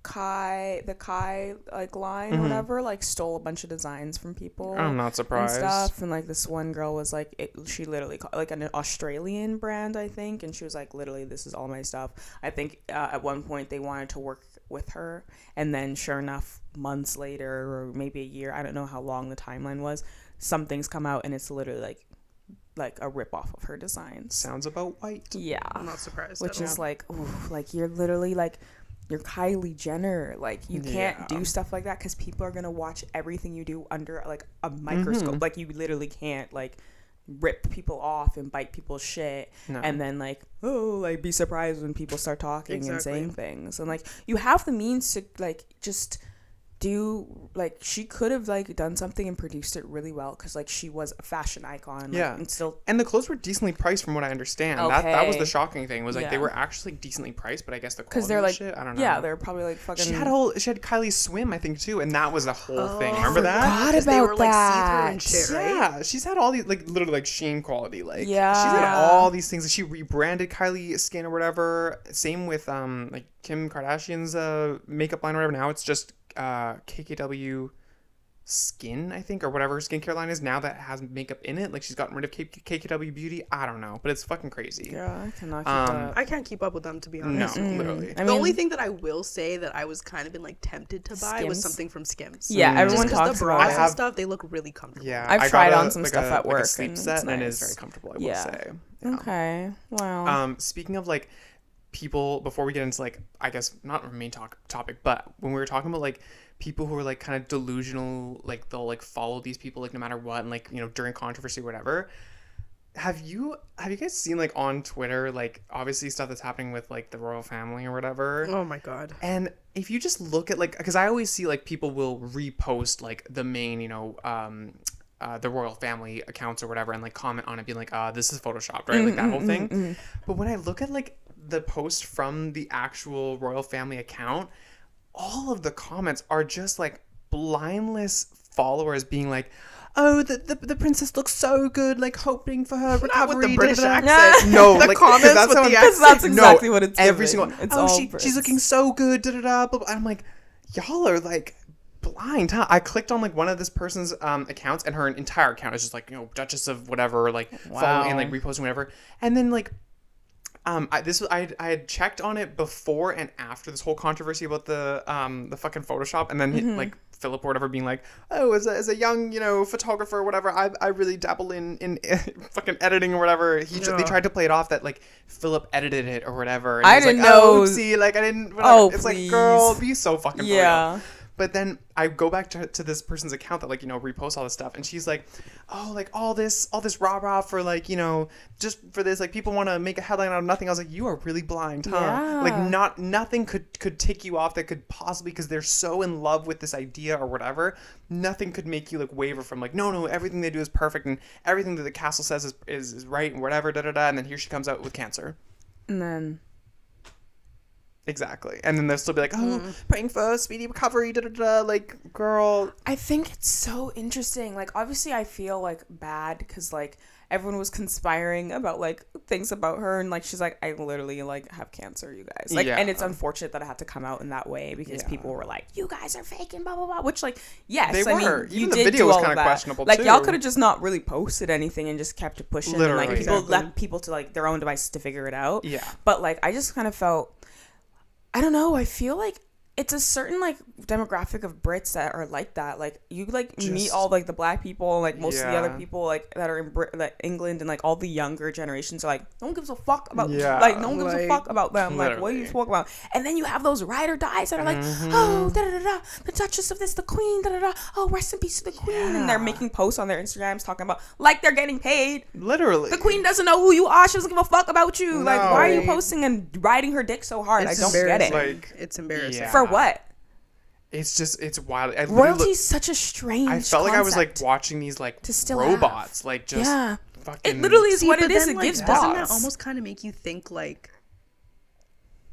the Kai like line or whatever like stole a bunch of designs from people. I'm not surprised. And stuff, and like this one girl was like, she literally like an Australian brand, I think, and she was like, literally, this is all my stuff. I think at one point they wanted to work with her, and then sure enough, months later or maybe a year, I don't know how long the timeline was, something's come out and it's literally like a rip off of her designs. Sounds about white. Yeah, I'm not surprised. which at is all. like, ooh, like you're literally like. You're Kylie Jenner. Like, you can't Yeah. do stuff like that because people are going to watch everything you do under, like, a microscope. Like, you literally can't, like, rip people off and bite people's shit and then, like, oh, like, be surprised when people start talking and saying things. And, like, you have the means to, like, just do, like, she could have, like, done something and produced it really well because, like, she was a fashion icon. Yeah. Like, and still... And the clothes were decently priced from what I understand. That was the Okay. shocking thing, was like they Yeah. were actually decently priced, but I guess the quality Because they're, like... shit, I don't know. Yeah, they're probably, like, fucking... She had Kylie Swim, I think, too, and that was the whole thing. Remember that? forgot Because they about were like see-through that. and shit, right? Yeah, she's had all these, like, literally, like, Shein quality. Like, Yeah. she's had all these things. She rebranded Kylie Skin or whatever. Same with, like, Kim Kardashian's makeup line or whatever. Now it's just KKW Skin, I think, or whatever her skincare line is now that has makeup in it. Like, she's gotten rid of KKW Beauty. I don't know, but it's fucking crazy. Yeah, I cannot keep up. I can't keep up with them, to be No, honest. literally. I The only thing that I will say that I was kind of been like tempted to buy was Skims? something from Skims. Yeah, everyone Just because talks the about bras it. and stuff, they look really comfortable. Yeah, I've I tried got on some stuff at like work, a sleep and set, it's and it nice. is very comfortable, I will Yeah. say. Yeah. Okay. Wow. Speaking of like people, before we get into like, I guess not our main topic, but when we were talking about like people who are like kind of delusional, like they'll like follow these people like no matter what, and like, you know, during controversy or whatever. Have you guys seen like on Twitter, like obviously stuff that's happening with like the royal family or whatever? Oh my god. And if you just look at like, because I always see like people will repost like the main, you know, the royal family accounts or whatever, and like comment on it being like, this is photoshopped, right? Like that whole thing. But when I look at like the post from the actual royal family account, all of the comments are just like blindless followers being like, oh, the princess looks so good, like hoping for her recovery. with the British da-da-da. accent. No, The like comments that's with how the I'm- accent. That's exactly what it's every giving. single. It's Oh, all she's Brits. looking so good. Da da da. Blah, blah. I'm like, y'all are like blind, huh? I clicked on like one of this person's accounts, and her entire account is just like, you know, Duchess of whatever, like following and like reposting whatever, and then like. I had checked on it before and after this whole controversy about the fucking Photoshop, and then like Philip or whatever being like, oh, as a young, you know, photographer or whatever, I really dabble in fucking editing or whatever. They tried to play it off that like Philip edited it or whatever. And I he's didn't like, know. Oh, oopsie, like I didn't. Whatever. Oh, it's please. like, girl, be so fucking for Yeah. real. But then I go back to this person's account that like, you know, reposts all this stuff, and she's like, oh, like all this rah for like, you know, just for this, like people want to make a headline out of nothing. I was like, you are really blind, huh? Yeah. Like nothing could tick you off that could possibly, because they're so in love with this idea or whatever, nothing could make you like waver from like, no, everything they do is perfect and everything that the castle says is right and whatever, da da da. And then here she comes out with cancer. And then Exactly. And then they'll still be like, oh, praying for a speedy recovery, da da da. Like, girl. I think it's so interesting. Like, obviously, I feel like bad because like everyone was conspiring about like things about her, and like she's like, I literally like have cancer, you guys. Like, and it's unfortunate that it had to come out in that way because people were like, you guys are fake and blah blah blah. Which like, yes, They I were. mean, Even you the did video do was all kinda of that. questionable, Like, too. y'all could have just not really posted anything and just kept it pushing. Literally. And like people Exactly. left people to like their own devices to figure it out. Yeah. But like, I just kind of felt, I don't know. I feel like it's a certain like demographic of Brits that are like that. Like you like meet all like the black people, like most of the other people like that are in like England, and like all the younger generations are like, no one gives a fuck about like no one gives a fuck about them. Like, what are you talking about? And then you have those ride or dies that are like, oh, da da da da, the Duchess of this, the Queen, da da da. Oh, rest in peace to the Queen, and they're making posts on their Instagrams talking about like they're getting paid. Literally. The Queen doesn't know who you are. She doesn't give a fuck about you. No. Like, why are you posting and riding her dick so hard? It's I don't get it. Like, It's embarrassing. yeah. For what? It's wild. I literally Royalty's such a strange I felt like I was like concept watching these like to still robots, like just Yeah. fucking. It literally is See, what but it is. then, It like, gives doesn't boss. that almost kind of make you think like,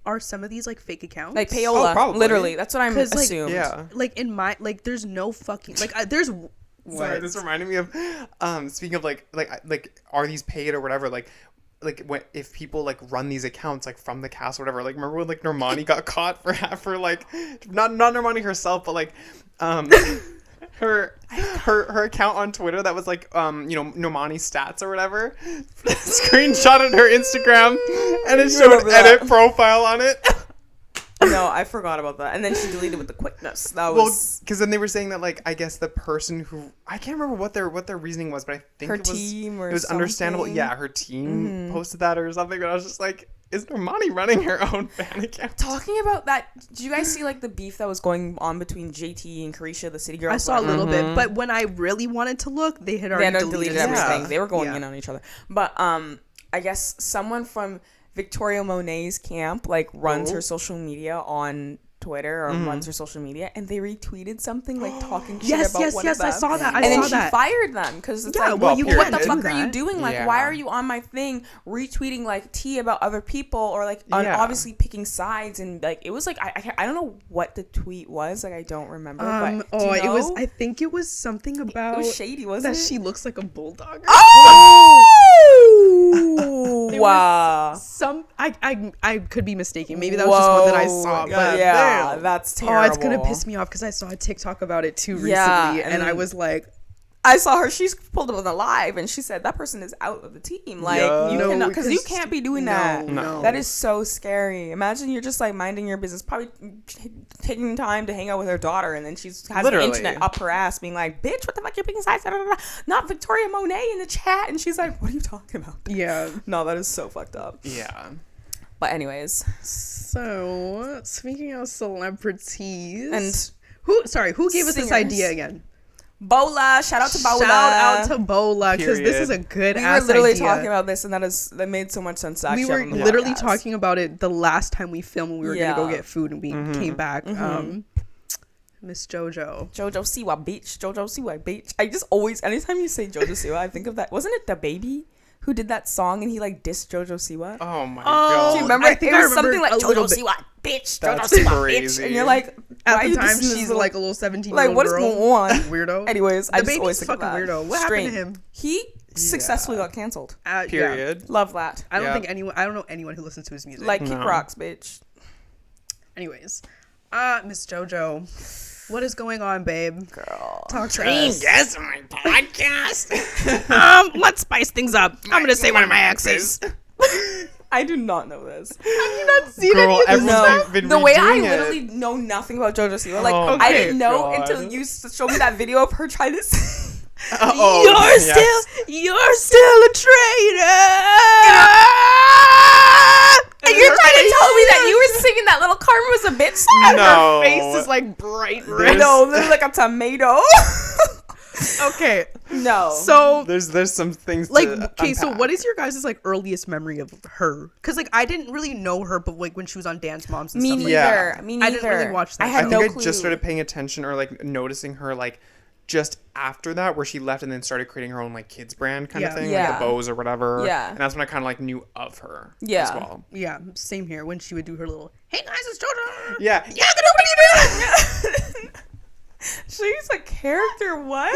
are some of these like fake accounts? Like payola. probably. Literally. That's what I'm 'Cause, like, assumed. Yeah. like in my like, there's no fucking like there's Sorry, what? this reminded me of speaking of like are these paid or whatever, like when if people like run these accounts like from the cast or whatever, like remember when like Normani got caught for like not Normani herself, but like her account on Twitter that was like you know, Normani stats or whatever screenshotted her Instagram and it showed edit profile on it. No, I forgot about that. And then she deleted with the quickness. That Well, was because then they were saying that like I guess the person who I can't remember what their reasoning was, but I think Her it was team or it was understandable. something. Yeah, her team posted that or something, but I was just like, is Normani running her own fan account? talking about that. Did you guys see like the beef that was going on between JT and Carisha, the city girl? I saw a little bit, but when I really wanted to look, they had They already had deleted everything. Yeah. They were going Yeah. in on each other. But I guess someone from Victoria Monet's camp like runs her social media on Twitter or runs her social media, and they retweeted something like talking shit Yes, about yes, one yes. of them. I saw that. And then saw she that. fired them because it's Yeah, like, well, you what the can't fuck do are you that. doing? Like, Yeah. why are you on my thing retweeting like tea about other people or like Yeah. obviously picking sides? And like it was like I don't know what the tweet was. Like I don't remember. But do you it was. know? I think it was something about it was shady, wasn't that it? she looks like a bulldog. Oh! There Wow. was some I could be mistaken. Maybe that was just one that I saw. Whoa. But yeah, that's terrible. oh, it's gonna piss me off because I saw a TikTok about it too recently, Yeah, and I and- was like, I saw her. She's pulled up on the live, and she said that person is out of the team. Like Yeah. you No, cannot, because you because- can't be doing no, that. no. That is so scary. Imagine you're just like minding your business, probably taking time to hang out with her daughter, and then she's has Literally. the internet up her ass, being like, "Bitch, what the fuck? You're picking sides? Da, da, da, da. Not Victoria Monet in the chat." And she's like, "What are you talking about?" yeah. No, that is so fucked up. Yeah. But anyways, So speaking of celebrities, and who gave us this singers. idea again? Bola, shout out to Bola. Shout out to Bola because this is a Period. good We were ass literally idea. talking about this, and that made so much sense. To We actually were have on the literally podcast. talking about it the last time we filmed when we were gonna go Yeah. get food and we came back. Miss Jojo. Jojo Siwa, bitch. Jojo Siwa, bitch. I just always, anytime you say Jojo Siwa, I think of that. Wasn't it the baby who did that song and he like dissed Jojo Siwa? Oh my Oh, god. Do you remember? I think it I was something remember like a little Jojo bit. Siwa, bitch. That's Jojo Siwa, bitch. crazy. And you're like, Why At are the you time, dissing this she's little- like a little 17-year-old Like, what is girl. going on? Weirdo. Anyways, I The just always baby's think of fucking that. weirdo. What happened to Strange. him? He successfully got canceled. Yeah. Period. Love that. I don't Yeah. think anyone. I don't know anyone who listens to his music. Like, kick No. rocks, bitch. anyways, Miss JoJo, what is going on, babe? Girl. Talk to us. Guest on my podcast. Let's spice things up. I'm gonna say one of my exes. I do not know this. See Girl, everyone's No, been the way I redoing it. literally know nothing about Jojo Siwa. Like, Oh I my didn't know God. until you showed me that video of her trying to sing. Oh, You're still a traitor. And you're trying to tell me that you were singing that little Karma was a bitch song? No. Her face is like bright red. There's- No, literally like a tomato. Okay, No. so There's some things like, to okay, so unpack. what is your guys' like earliest memory of her? Because like I didn't really know her, but like when she was on Dance Moms and Me stuff. neither. Yeah. Me neither. I didn't really watch that. I I had think no I clue. just started paying attention or like noticing her like just after that, where she left and then started creating her own like kids brand kind Yeah. of thing, Yeah. like the bows or whatever. Yeah. And that's when I kind of like knew of her Yeah. as well. Yeah, same here. When she would do her little, "Hey guys, it's JoJo." Yeah. Yeah, what are you doing? She's a character. What?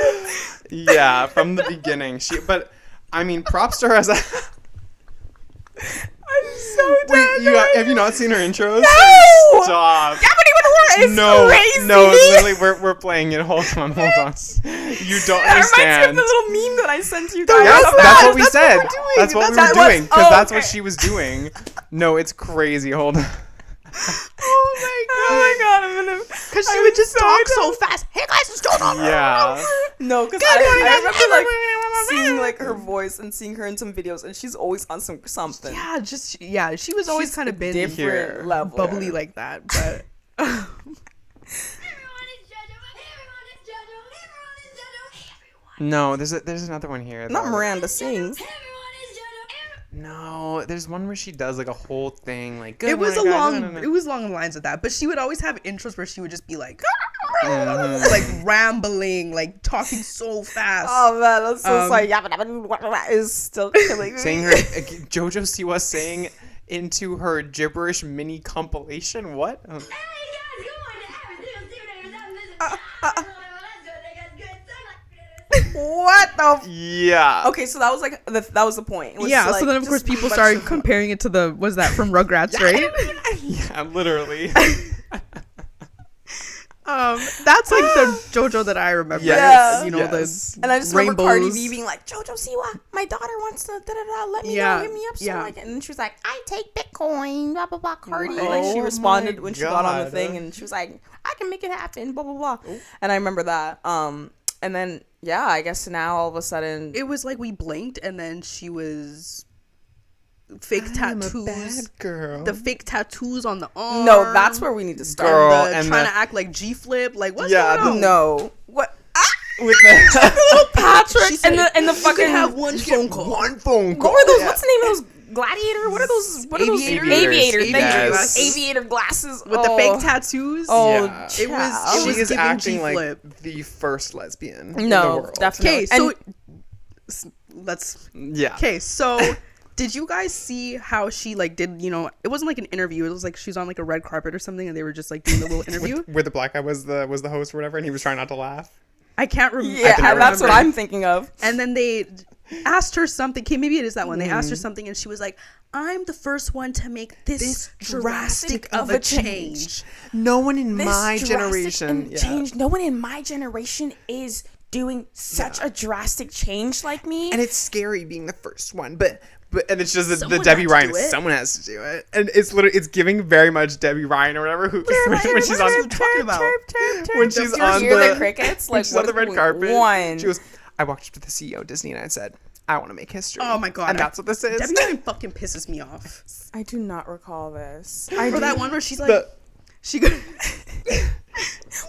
Yeah, from the beginning. But I mean, props to her as a. I'm so Wait, have you not seen her intros? No! Stop. It's No, crazy. no, literally, we're playing it. Hold on. You don't That reminds me of understand. the little meme that I sent you guys. Yes, that's what we That's said. what we're doing. That's what we That's were what- doing because oh, that's what okay. she was doing. No, it's crazy. Hold on. Oh my Oh my god, I'm gonna. Because she I'm would just so talk dumb. so fast. Hey guys, it's JoJo. Yeah. No, because I remember like seeing like her voice and seeing her in some videos, and she's always on something. Yeah, she was always She's kind of been different here. level. bubbly like that, but Everyone is JoJo. Everyone is JoJo. Everyone is JoJo. Everyone. No, there's another one here. Not though. Miranda sings. Everyone is JoJo. No, there's one where she does like a whole thing like. it was "Good morning, guys." it was along the lines of that. But she would always have intros where she would just be like, Mhm. like rambling, like talking so fast. Oh man, I'm so Um, sorry. That is still killing me. Saying her Jojo Siwa saying into her gibberish mini compilation. What? Oh. Hey guys, good morning. Everything What the? Yeah. Okay, so that was like that was the point. It was Yeah, like, so then of just course people bunch started of- comparing it to the was that from Rugrats, right? Yeah, literally. That's like the JoJo that I remember. Yes, You know, yes. And I just remember Cardi rainbows. B being like, Jojo Siwa, my daughter wants to let me Yeah, know, hit me up so yeah. like, and then she was like, I take Bitcoin, blah blah blah, Cardi. Oh Like she my responded when she got on the God. thing, and she was like, I can make it happen, blah blah blah. And I remember that. And then yeah, I guess now all of a sudden, It was like we blinked and then she was fake tattoos. Girl. The fake tattoos on the arm. no, that's where we need to start. Girl. The and trying the- to act like G Flip. Like what's Yeah, going on? No, what? With the Little Patrick She said, and the "You fucking can have one phone call." one phone call. What were those? Yeah. What's the name of those? Gladiator? What are those? What are those? Aviators. Aviator. Thank Yes. you. Aviator glasses With the fake tattoos. Oh, Yeah. It was She is giving acting G-Flip. like the first lesbian in the No, world. definitely. Okay, so And- let's. Yeah. Okay, so did you guys see how she like did? You know, it wasn't like an interview. It was like she was on like a red carpet or something, and they were just like doing the little interview. Where the black guy was the host or whatever, and he was trying not to laugh. I can't remember. Yeah, can never that's what remember. I'm thinking of. And then they asked her something. Okay, maybe it is that one. They asked her something, and she was like, "I'm the first one to make this drastic of a change." No one in This my drastic generation. and change. No one in my generation is doing such a drastic change like me. And it's scary being the first one, but and it's just the Someone Debbie had to Ryan. do it. Someone has to do it, and it's literally it's giving very much Debbie Ryan or whatever when she's on What are you talking about? when she's you on hear the the crickets, when like she's on the what red is carpet. going on? She goes, I walked up to the CEO of Disney and I said, I want to make history. Oh my god! And that's what this is. Debbie Ryan fucking pisses me off. I do not recall this. Or that one where she's like, The- she goes.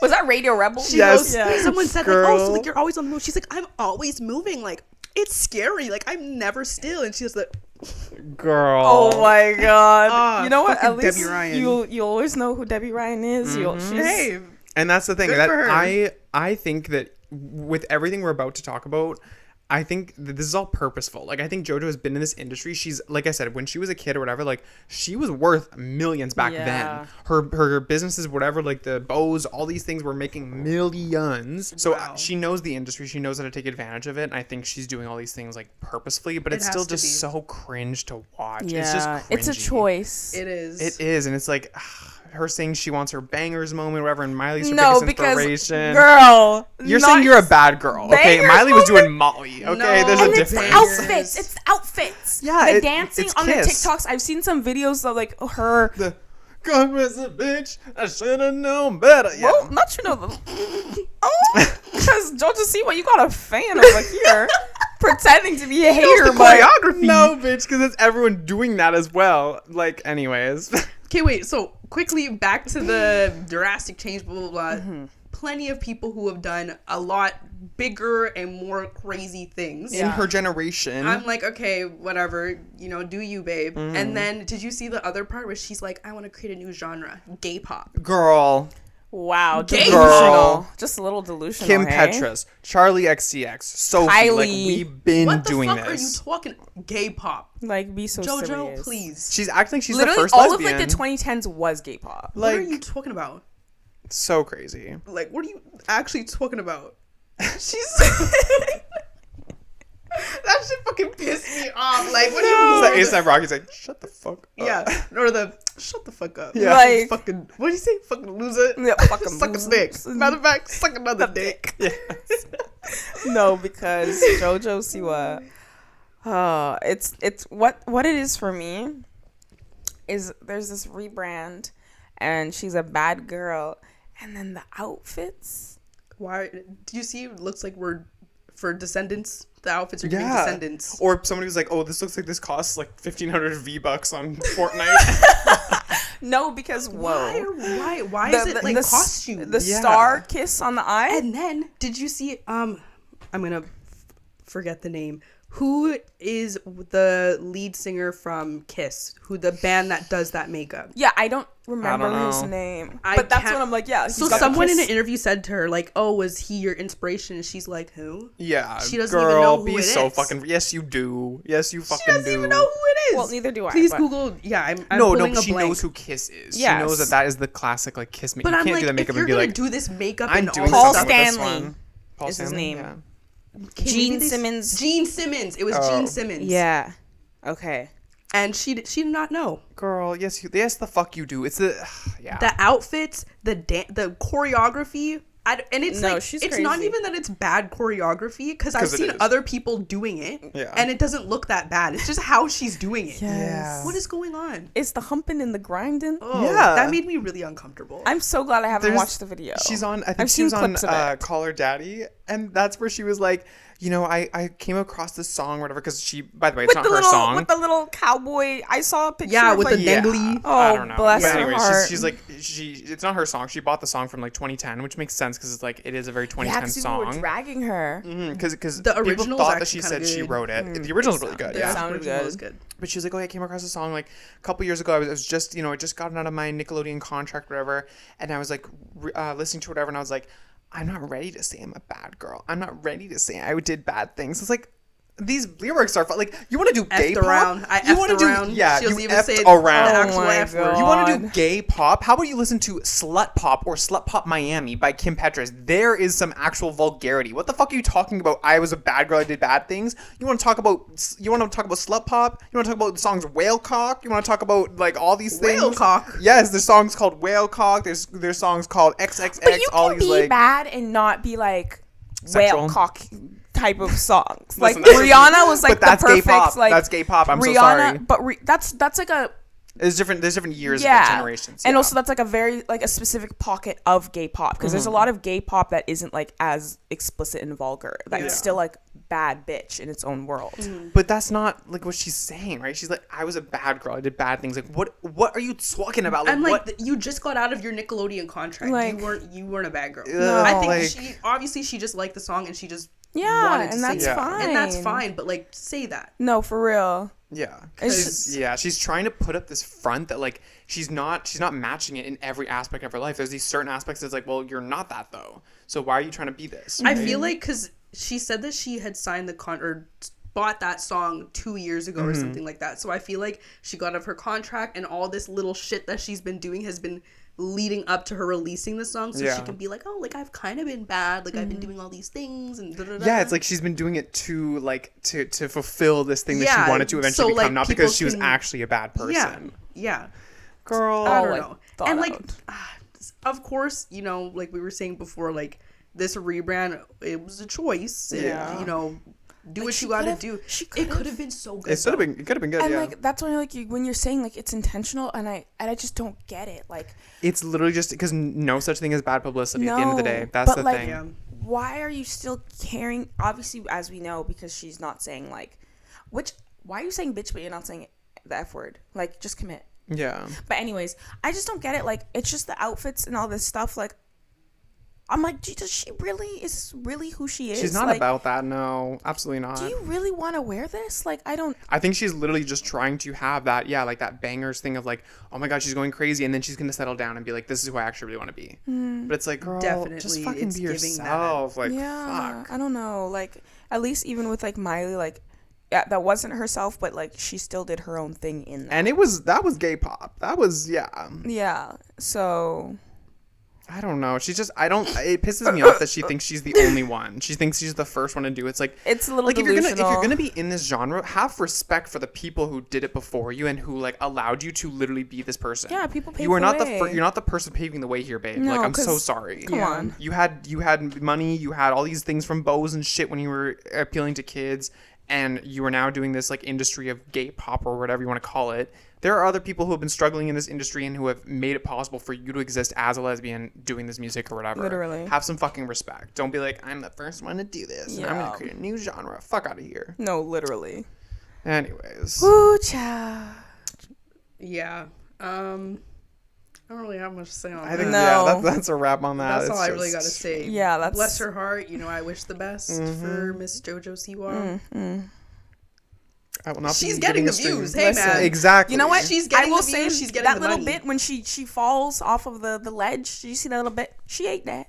Was that Radio Rebel? Yes. Yeah. Someone said like, "Oh, so Girl. like you're always on the move." She's like, "I'm always moving. Like it's scary. Like I'm never still." And she's like, Girl. Oh my god! Ah, you know what? At fucking least Debbie Ryan. you always know who Debbie Ryan is. She's, "Hey, And that's the thing Good that for her. I think that with everything we're about to talk about, I think that this is all purposeful. Like, I think JoJo has been in this industry. She's, like I said, when she was a kid or whatever, like, she was worth millions back then. Her businesses, whatever, like the bows, all these things were making millions. So she knows the industry. She knows how to take advantage of it. And I think she's doing all these things, like, purposefully. But it's still just so cringe to watch. Yeah. It's just cringy. It's a choice. It is. It is. And it's like... her saying she wants her bangers moment or whatever, and Miley's her biggest inspiration. Girl, you're saying you're a bad girl. Okay, Miley was doing Molly. Okay, there's a and difference. It's outfits. Yeah, the dancing it's on her Kiss. TikToks. I've seen some videos of like her. The God was a bitch. I should have known better. Yeah. Well, not you know the. Because Jojo Siwa, you got a fan over here pretending to be a hater. Choreography. No, bitch, because it's everyone doing that as well. Like, anyways. Okay, wait. So quickly back to the drastic change. Blah blah blah. Plenty of people who have done a lot bigger and more crazy things In her generation. I'm like, okay, whatever, you know, do you, babe. And then did you see the other part where she's like, I want to create a new genre, gay pop? Girl. Wow, Gay delusional. girl. Just a little delusional. Kim hey? Petras, Charlie XCX, Sophie. Kylie. Like, we've been What the doing fuck are you this. talking? Gay pop. Like, be so JoJo, serious. please. She's acting like she's Literally, the first all lesbian. of like the 2010s was gay pop. What are Like, you talking about? so crazy. Like, what are you actually talking about? She's... That shit fucking pissed me off. Like, what do you mean? It's like ASAP Rocky's like, shut the fuck up. Yeah, or the shut the fuck up. Yeah. Like- fucking. What do you say? Fucking loser. Yeah, fucking Suck a loser. dick. Matter of fact, suck another dick. No, because JoJo Siwa, it's what it is for me is there's this rebrand and she's a bad girl and then the outfits. Why? Do you see? It looks like we're for Descendants. The outfits are giving Yeah. Descendants. Or somebody was like, oh, this looks like this costs like 1,500 V-Bucks on Fortnite. No, because Why whoa. is it like costume? The star kiss on the eye. And then did you see? I'm gonna forget the name. Who is the lead singer from Kiss? Who the band that does that makeup? Yeah, I don't remember know. his name. I But that's can't- what I'm like, yeah. So he's got the someone in Kiss- an interview said to her, like, "Oh, was he your inspiration?" And she's like, "Who?" Yeah, She doesn't girl, even know who be it so is. fucking. Yes, you do. Yes, you fucking She doesn't do. even know who it is. Well, neither do I. Please but- Google. Yeah, I'm No, pulling but a she blank. knows who Kiss is. Yes. She knows that is the classic like Kiss makeup. But You I'm can't like, do the if makeup you're and be gonna like, do this makeup I'm and doing all Paul something stuff, with this Stanley one. Paul is his Stanley? name. Yeah. okay, Gene maybe they- Simmons. Gene Simmons. It was Oh. Gene Simmons. Yeah. Okay. and she did not know. Girl, yes, yes, the fuck you do. It's the yeah. The outfits, the choreography, and it's No, like she's it's not crazy. even that it's bad choreography because I've 'Cause it seen is. other people doing it, Yeah. and it doesn't look that bad. It's just how she's doing it. Yeah. What is going on? It's the humping and the grinding. Oh, Yeah. that made me really uncomfortable. I'm so glad I haven't There's- watched the video. She's on. I think I've she seen was on clips of it. Call Her Daddy, and that's where she was like, you know, I came across this song, or whatever, because she. By the way, it's with not her song. with the little cowboy. I saw a picture. Yeah, of with like, the dangly. Oh, I don't know. bless But her anyways, heart. she's like it's not her song. She bought the song from like 2010, which makes sense because it's like it is a very 2010 yeah, because people were song. dragging her. Because The people original's thought that actually she kinda said she good. wrote it. The original's really good. It Yeah. sounded Original good. was good. But she was like, oh, I came across a song like a couple years ago. I was just, I just gotten out of my Nickelodeon contract, whatever. And I was like listening to whatever. And I was like, I'm not ready to say I'm a bad girl. I'm not ready to say I did bad things. It's like, these lyrics are fun. Like, you want to do gay Effed pop? around. I you effed want to around. do, yeah, She you doesn't even effed say around. the actual Oh my F word. You want to do God. gay pop? How about you listen to Slut Pop or Slut Pop Miami by Kim Petras? There is some actual vulgarity. What the fuck are you talking about? I was a bad girl. I did bad things. You want to talk about Slut Pop? You want to talk about the songs Whale Cock? You want to talk about like all these things? Whale Cock. Yes, there's songs called Whale Cock. There's songs called XXX. But you all can these be like bad and not be like Sexual. whale cock type of songs. Like Listen, Rihanna was like but that's the gay perfect pop. like That's gay pop. I'm Rihanna, so sorry. but that's like a There's different years of yeah generations. and yeah. also that's like a very like a specific pocket of gay pop because there's a lot of gay pop that isn't like as explicit and vulgar that's Yeah. still like bad bitch in its own world. But that's not like what she's saying, right? She's like, I was a bad girl. I did bad things. Like, what are you talking about? I'm like, what? you just got out of your Nickelodeon contract. Like- you weren't a bad girl. No, I think like- she obviously she just liked the song and she just Yeah, wanted to and sing that's it. fine. And that's fine. But like, say that. No, for real. Yeah, It's she's trying to put up this front that like she's not matching it in every aspect of her life. There's these certain aspects that's like, well, you're not that though. So why are you trying to be this? I feel like because she said that she had signed the or bought that song 2 years ago or something like that. So I feel like she got out of her contract, and all this little shit that she's been doing has been leading up to her releasing the song, so she can be like, oh, like I've kind of been bad, like I've been doing all these things and yeah, it's like she's been doing it to like to fulfill this thing that she wanted to eventually become, not because she was actually a bad person. Yeah, girl, I don't know. And like of course, you know, like we were saying before, like this rebrand, it was a choice. And, you know, do like what you gotta do. It could have been so good. It could have been good. And like that's when like when you're saying like it's intentional, and I just don't get it. Like it's literally just because no such thing as bad publicity at the end of the day. That's the thing. Yeah. Why are you still caring? Obviously, as we know, because she's not saying like, why are you saying bitch, but you're not saying the F word? Like, just commit. Yeah. But anyways, I just don't get it. Like, it's just the outfits and all this stuff. Like, I'm like, does she really, is this really who she is? She's not like, about that. No, absolutely not. Do you really want to wear this? Like, I think she's literally just trying to have that, like that bangers thing of like, oh my God, she's going crazy. And then she's going to settle down and be like, this is who I actually really want to be. But it's like, girl, definitely, just fucking be yourself. Like, yeah, fuck. I don't know. Like, at least even with like Miley, like, yeah, that wasn't herself, but like she still did her own thing in that. And that was gay pop. That was, Yeah. So I don't know. She's just, it pisses me off that she thinks she's the only one. She thinks she's the first one to do it. It's like, it's a little like delusional. if you're gonna be in this genre, have respect for the people who did it before you and who like allowed you to literally be this person. Yeah, people pay you are not the way. you're not the person paving the way here, babe. No, like, I'm so sorry. Come on. You had money, you had all these things from Bose and shit when you were appealing to kids, and you are now doing this like industry of gay pop or whatever you want to call it. There are other people who have been struggling in this industry and who have made it possible for you to exist as a lesbian doing this music or whatever. Literally. Have some fucking respect. Don't be like, I'm the first one to do this and I'm going to create a new genre. Fuck out of here. No, literally. Anyways. Woo, child. Yeah. I don't really have much to say on that. I think, yeah, that's a wrap on that. That's all I really got to say. Yeah, that's... Bless her heart. You know, I wish the best for Miss Jojo Siwa. I will not she's be getting the views. Hey, man. Exactly. You know what? She's getting I will the views. say She's getting that the little money. bit when she falls off of the ledge. Did you see that little bit? She ate that.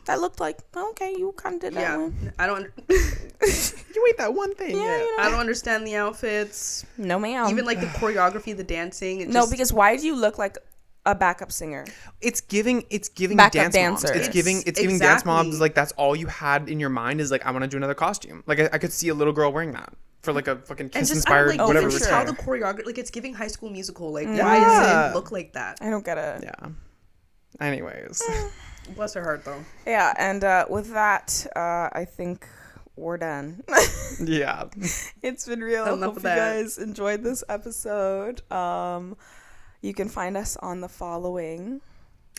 That looked like, okay, you kind of did that one. I don't... You ate that one thing. Yeah, you know. I don't understand the outfits. No, ma'am. Even like the choreography, the dancing. No, because why do you look like a backup singer? It's giving backup dance dancer. moms. It's giving dance moms, like that's all you had in your mind is like, I want to do another costume. Like I could see a little girl wearing that for like a fucking Kiss inspired whatever. Just how the choreography, like it's giving High School Musical. Like why does it look like that? I don't get it. Yeah. Anyways. Bless her heart though. Yeah, and with that, I think we're done. Yeah. It's been real. I hope you guys enjoyed this episode. You can find us on the following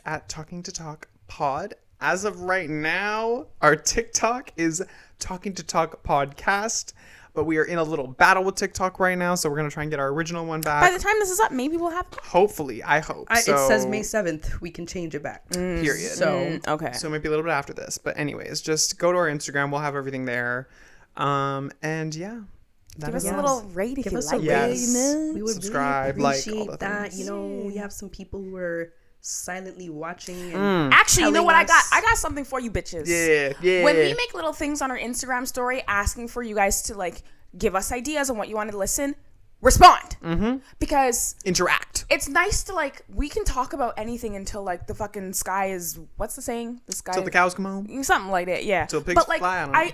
at Talking to Talk Pod. As of right now, our TikTok is Talking to Talk Podcast, but we are in a little battle with TikTok right now, so we're gonna try and get our original one back. By the time this is up, maybe we'll have. Hopefully, I hope. It says May 7th. We can change it back. Period. So okay. So maybe a little bit after this, but anyways, just go to our Instagram. We'll have everything there. And yeah. Give us a little rate if you like. Yes. We would subscribe, really appreciate like all the that. things. You know, we have some people who are silently watching. Mm. Actually, you know what I got? us. I got something for you bitches. Yeah. When we make little things on our Instagram story asking for you guys to like give us ideas on what you wanted to listen, respond. Mm-hmm. Because interact. It's nice to like, we can talk about anything until like the fucking sky is, what's the saying? The sky. Till the cows come home. Something like that, yeah. Till pigs but like, fly.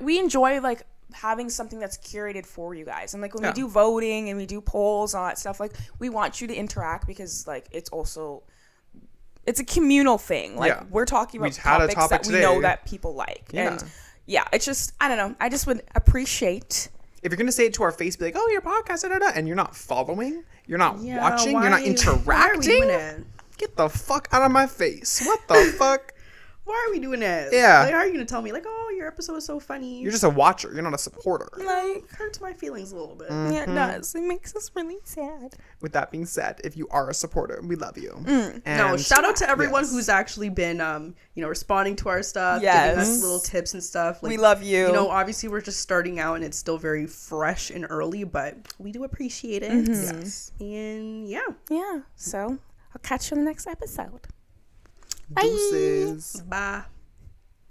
we enjoy like having something that's curated for you guys. And like when we do voting and we do polls and all that stuff, like we want you to interact because like it's a communal thing. Like we're talking about topics that we know that people like. Yeah. And yeah, it's just, I don't know. I just would appreciate. If you're going to say it to our face, be like, oh, your podcast, and you're not following, you're not watching, you're not interacting, get the fuck out of my face. What the fuck? Why are we doing that? Yeah. Like, how are you going to tell me, like, oh, your episode is so funny? You're just a watcher. You're not a supporter. Like, hurts my feelings a little bit. Yeah, it does. It makes us really sad. With that being said, if you are a supporter, we love you. No, shout out to everyone who's actually been, responding to our stuff, giving us little tips and stuff. Like, we love you. You know, obviously we're just starting out and it's still very fresh and early, but we do appreciate it. Mm-hmm. Yes. And yeah. So I'll catch you in the next episode. Deuces. bye.